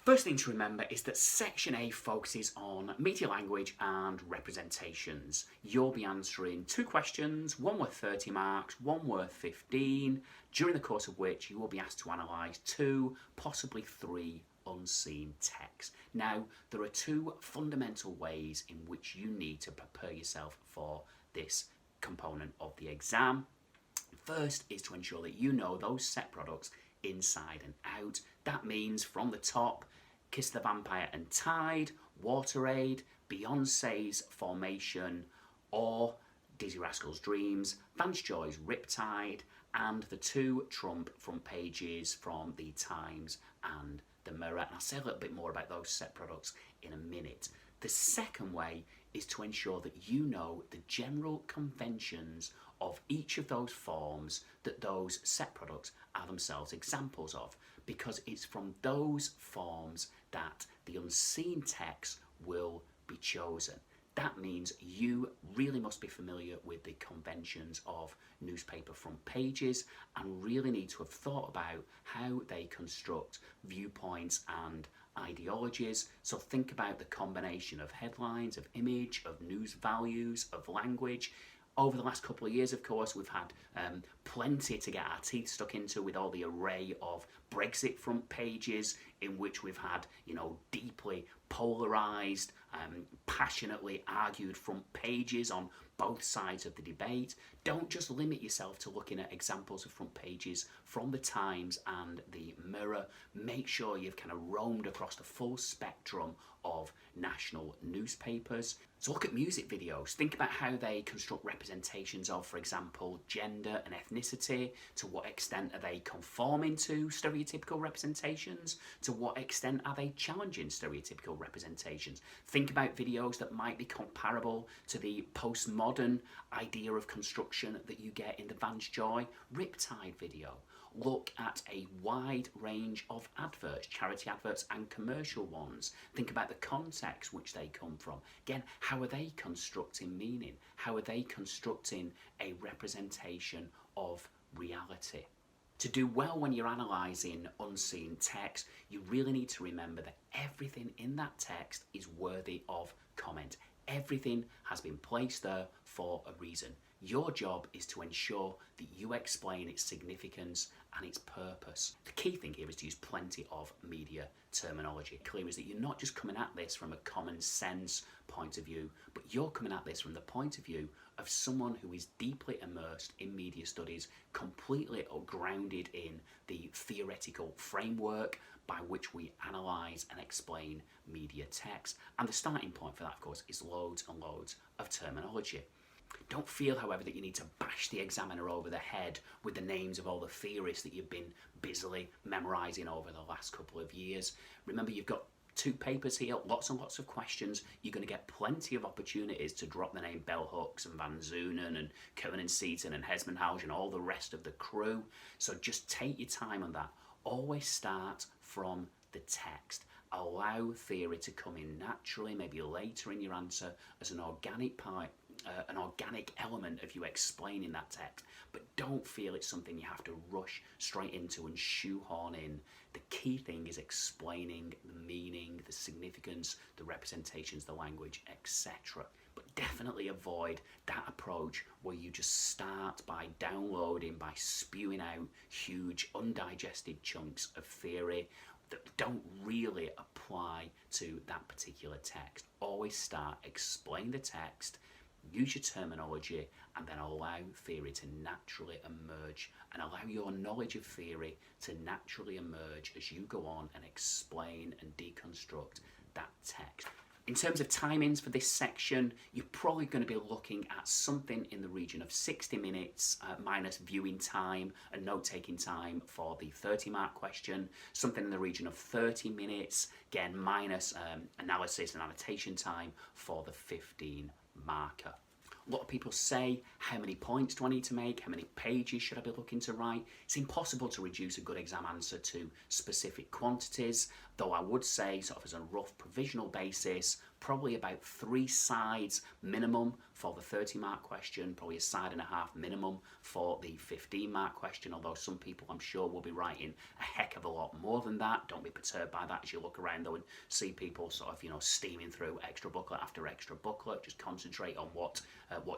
First thing to remember is that Section A focuses on media language and representations. You'll be answering 2 questions, one worth 30 marks, one worth 15, during the course of which you will be asked to analyse 2, possibly 3 unseen texts. Now, there are 2 fundamental ways in which you need to prepare yourself for this component of the exam. First is to ensure that you know those set products inside and out. That means from the top, Kiss the Vampire and Tide, Waterade, Beyonce's Formation, or Dizzy Rascal's Dreams, Vance Joy's Riptide, and the 2 Trump front pages from the Times and the Mirror. And I'll say a little bit more about those set products in a minute. The second way is to ensure that you know the general conventions of each of those forms that those set products are themselves examples of, because it's from those forms that the unseen text will be chosen. That means you really must be familiar with the conventions of newspaper front pages and really need to have thought about how they construct viewpoints and ideologies. So think about the combination of headlines, of image, of news values, of language. Over the last couple of years, of course, we've had plenty to get our teeth stuck into with all the array of Brexit front pages in which we've had, deeply polarised, passionately argued front pages on both sides of the debate. Don't just limit yourself to looking at examples of front pages from the Times and the Mirror. Make sure you've kind of roamed across the full spectrum of national newspapers. So look at music videos. Think about how they construct representations of, for example, gender and ethnicity. To what extent are they conforming to stereotypical representations? To what extent are they challenging stereotypical representations? Think about videos that might be comparable to the postmodern idea of construction that you get in the Vance Joy Riptide video. Look at a wide range of adverts, charity adverts and commercial ones. Think about the context which they come from. Again, how are they constructing meaning? How are they constructing a representation of reality? To do well when you're analysing unseen text, you really need to remember that everything in that text is worthy of comment. Everything has been placed there for a reason. Your job is to ensure that you explain its significance and its purpose. The key thing here is to use plenty of media terminology. Clear is that you're not just coming at this from a common sense point of view, but you're coming at this from the point of view of someone who is deeply immersed in media studies, completely grounded in the theoretical framework by which we analyse and explain media text. And the starting point for that, of course, is loads and loads of terminology. Don't feel, however, that you need to bash the examiner over the head with the names of all the theorists that you've been busily memorising over the last couple of years. Remember, you've got 2 papers here, lots and lots of questions. You're going to get plenty of opportunities to drop the name Bell Hooks and Van Zunen and Cohen and Seaton and Hesmanhausen and all the rest of the crew. So just take your time on that. Always start from the text. Allow theory to come in naturally, maybe later in your answer, as an organic part, an organic element of you explaining that text, but don't feel it's something you have to rush straight into and shoehorn in. The key thing is explaining the meaning, the significance, the representations, the language, etc. But definitely avoid that approach where you just start by downloading, by spewing out huge undigested chunks of theory that don't really apply to that particular text. Always start, explain the text, use your terminology, and then allow theory to naturally emerge, and allow your knowledge of theory to naturally emerge as you go on and explain and deconstruct that text. In terms of timings for this section, you're probably going to be looking at something in the region of 60 minutes minus viewing time and note-taking time for the 30-mark question, something in the region of 30 minutes, again minus analysis and annotation time for the 15-marker. A lot of people say, how many points do I need to make? How many pages should I be looking to write? It's impossible to reduce a good exam answer to specific quantities. though I would say, sort of as a rough provisional basis, probably about 3 sides minimum for the 30-mark question, probably a side and a half minimum for the 15-mark question, although some people I'm sure will be writing a heck of a lot more than that. Don't be perturbed by that as you look around though and see people sort of, steaming through extra booklet after extra booklet. Just concentrate on what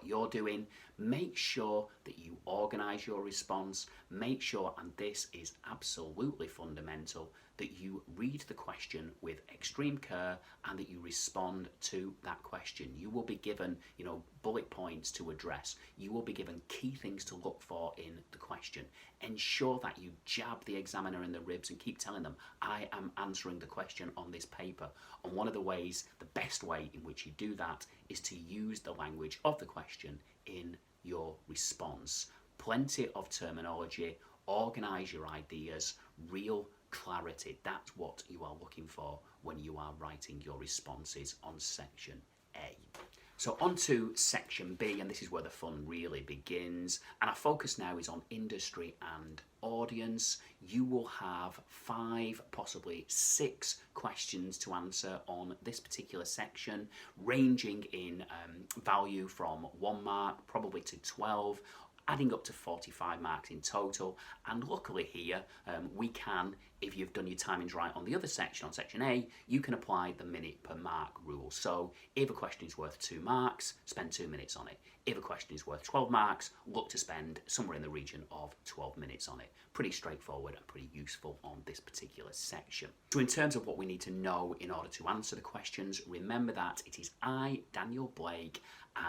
you're doing. Make sure that you organise your response. Make sure, and this is absolutely fundamental, that you read the question with extreme care and that you respond to that question. You will be given, bullet points to address. You will be given key things to look for in the question. Ensure that you jab the examiner in the ribs and keep telling them, I am answering the question on this paper. And one of the ways, the best way in which you do that is to use the language of the question in your response. Plenty of terminology, organise your ideas, real clarity. That's what you are looking for when you are writing your responses on section A. So on to section B, and this is where the fun really begins. And our focus now is on industry and audience. You will have 5, possibly 6 questions to answer on this particular section, ranging in value from 1 mark probably to 12, adding up to 45 marks in total. And luckily here, we can, if you've done your timings right on the other section, on section A, you can apply the minute per mark rule. So if a question is worth 2 marks, spend 2 minutes on it. If a question is worth 12 marks, look to spend somewhere in the region of 12 minutes on it. Pretty straightforward and pretty useful on this particular section. So in terms of what we need to know in order to answer the questions, remember that it is I, Daniel Blake,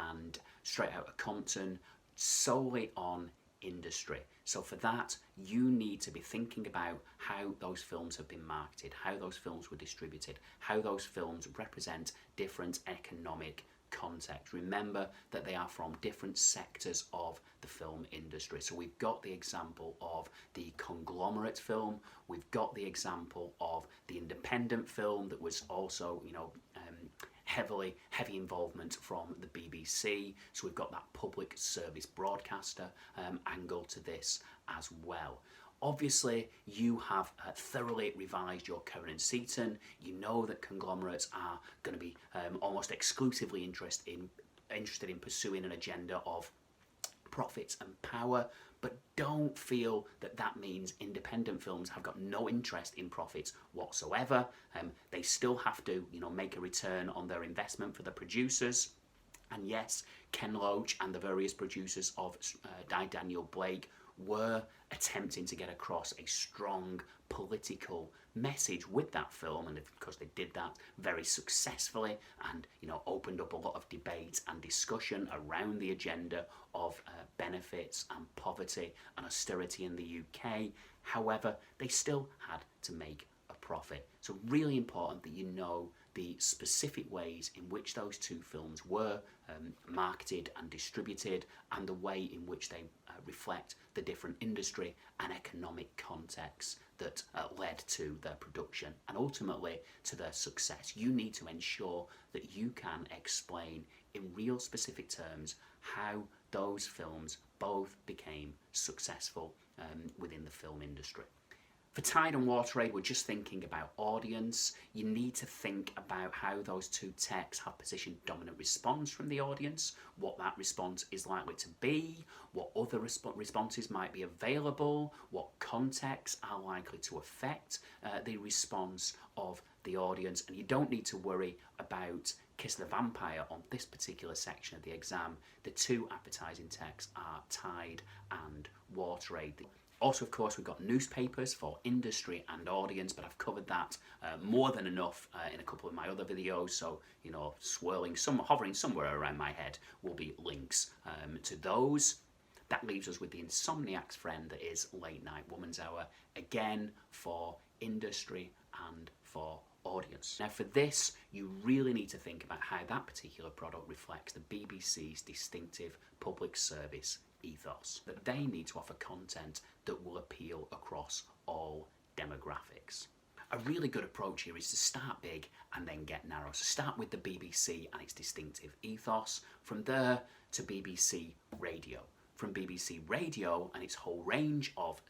and Straight Outta Compton, solely on industry. So for that, you need to be thinking about how those films have been marketed, how those films were distributed, how those films represent different economic context. Remember that they are from different sectors of the film industry. So we've got the example of the conglomerate film, we've got the example of the independent film that was also, heavy involvement from the BBC. So we've got that public service broadcaster angle to this as well. Obviously, you have thoroughly revised your Cohen and Seaton. You know that conglomerates are going to be almost exclusively interested in pursuing an agenda of profits and power, but don't feel that that means independent films have got no interest in profits whatsoever. They still have to, make a return on their investment for the producers. And yes, Ken Loach and the various producers of Daniel Blake were attempting to get across a strong political message with that film, and of course they did that very successfully and opened up a lot of debate and discussion around the agenda of benefits and poverty and austerity in the UK. However, they still had to make a profit. So really important that you know the specific ways in which those 2 films were marketed and distributed, and the way in which they reflect the different industry and economic contexts that led to their production and ultimately to their success. You need to ensure that you can explain in real specific terms how those films both became successful within the film industry. For Tide and Water Aid, we're just thinking about audience. You need to think about how those 2 texts have positioned dominant response from the audience, what that response is likely to be, what other responses might be available, what contexts are likely to affect the response of the audience. And you don't need to worry about Kiss the Vampire on this particular section of the exam. The 2 appetizing texts are Tide and Water Aid. Also, of course, we've got newspapers for industry and audience, but I've covered that more than enough in a couple of my other videos. So, hovering somewhere around my head will be links to those. That leaves us with the insomniac's friend that is Late Night Woman's Hour, again for industry and for audience. Now for this, you really need to think about how that particular product reflects the BBC's distinctive public service ethos, that they need to offer content that will appeal across all demographics. A really good approach here is to start big and then get narrow. So start with the BBC and its distinctive ethos. From there to BBC Radio. from BBC Radio and its whole range of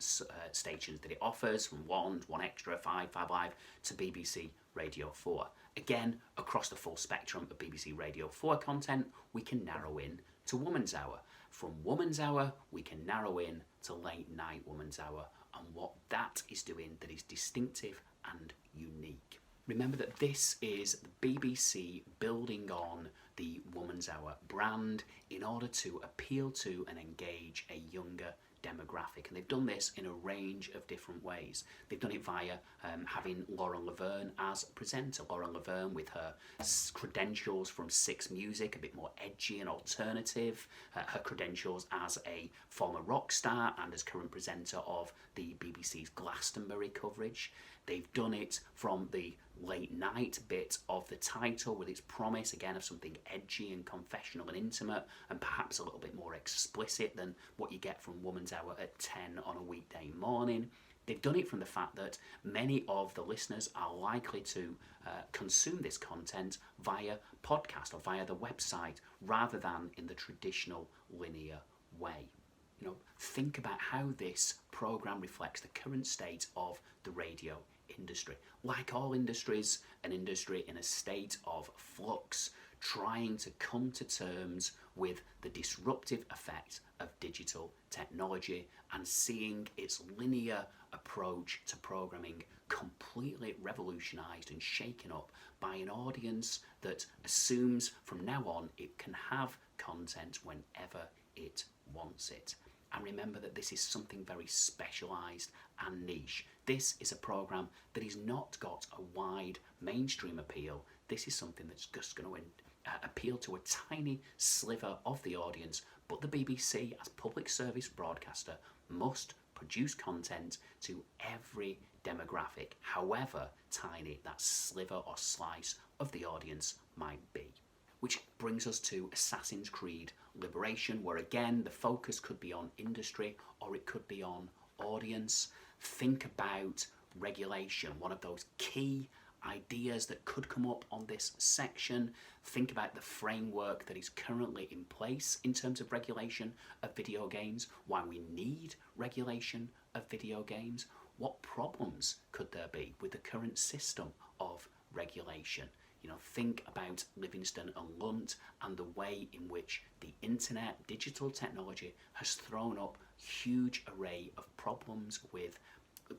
stations that it offers, from 1 Extra, 5 Live, to BBC Radio 4. Again, across the full spectrum of BBC Radio 4 content, we can narrow in to Woman's Hour. From Woman's Hour, we can narrow in to Late Night Woman's Hour, and what that is doing that is distinctive and unique. Remember that this is the BBC building on the Woman's Hour brand in order to appeal to and engage a younger demographic, and they've done this in a range of different ways. They've done it via having Lauren Laverne as presenter. Lauren Laverne with her credentials from Six Music, a bit more edgy and alternative, her credentials as a former rock star and as current presenter of the BBC's Glastonbury coverage. They've done it from the late night bit of the title with its promise again of something edgy and confessional and intimate and perhaps a little bit more explicit than what you get from Woman's Hour at 10 on a weekday morning. They've done it from the fact that many of the listeners are likely to consume this content via podcast or via the website rather than in the traditional linear way. You know, think about how this programme reflects the current state of the radio industry. Like all industries, an industry in a state of flux, trying to come to terms with the disruptive effect of digital technology and seeing its linear approach to programming completely revolutionised and shaken up by an audience that assumes from now on it can have content whenever it wants it. And remember that this is something very specialised and niche. This is a programme that has not got a wide mainstream appeal. This is something that's just going to appeal to a tiny sliver of the audience, but the BBC, as public service broadcaster, must produce content to every demographic, however tiny that sliver or slice of the audience might be. Which brings us to Assassin's Creed Liberation, where again the focus could be on industry or it could be on audience. Think about regulation, one of those key ideas that could come up on this section. Think about the framework that is currently in place in terms of regulation of video games, why we need regulation of video games, what problems could there be with the current system of regulation. You know, think about Livingston and Lunt and the way in which the internet, digital technology has thrown up huge array of problems with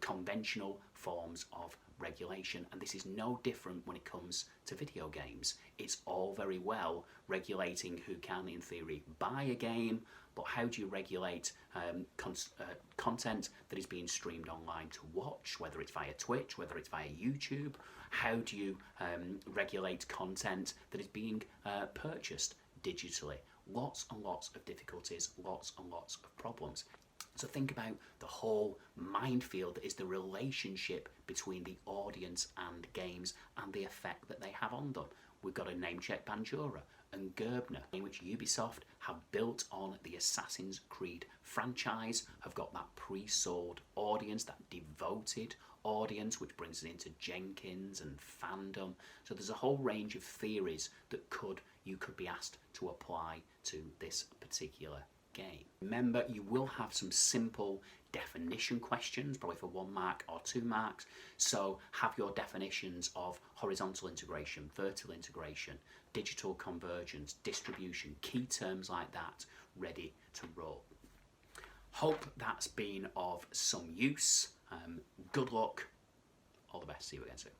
conventional forms of regulation, and this is no different when it comes to video games. It's all very well regulating who can, in theory, buy a game, but how do you regulate content that is being streamed online to watch, whether it's via Twitch, whether it's via YouTube? How do you regulate content that is being purchased digitally? Lots and lots of difficulties, lots and lots of problems. So think about the whole minefield that is the relationship between the audience and games and the effect that they have on them. We've got a name check Bandura and Gerbner, in which Ubisoft have built on the Assassin's Creed franchise, have got that pre-sold audience, that devoted audience, which brings us into Jenkins and fandom. So there's a whole range of theories that you could be asked to apply to this particular game. Remember, you will have some simple definition questions, probably for 1 mark or 2 marks, so have your definitions of horizontal integration, vertical integration, digital convergence, distribution, key terms like that ready to roll. Hope that's been of some use. Good luck, all the best, see you again soon.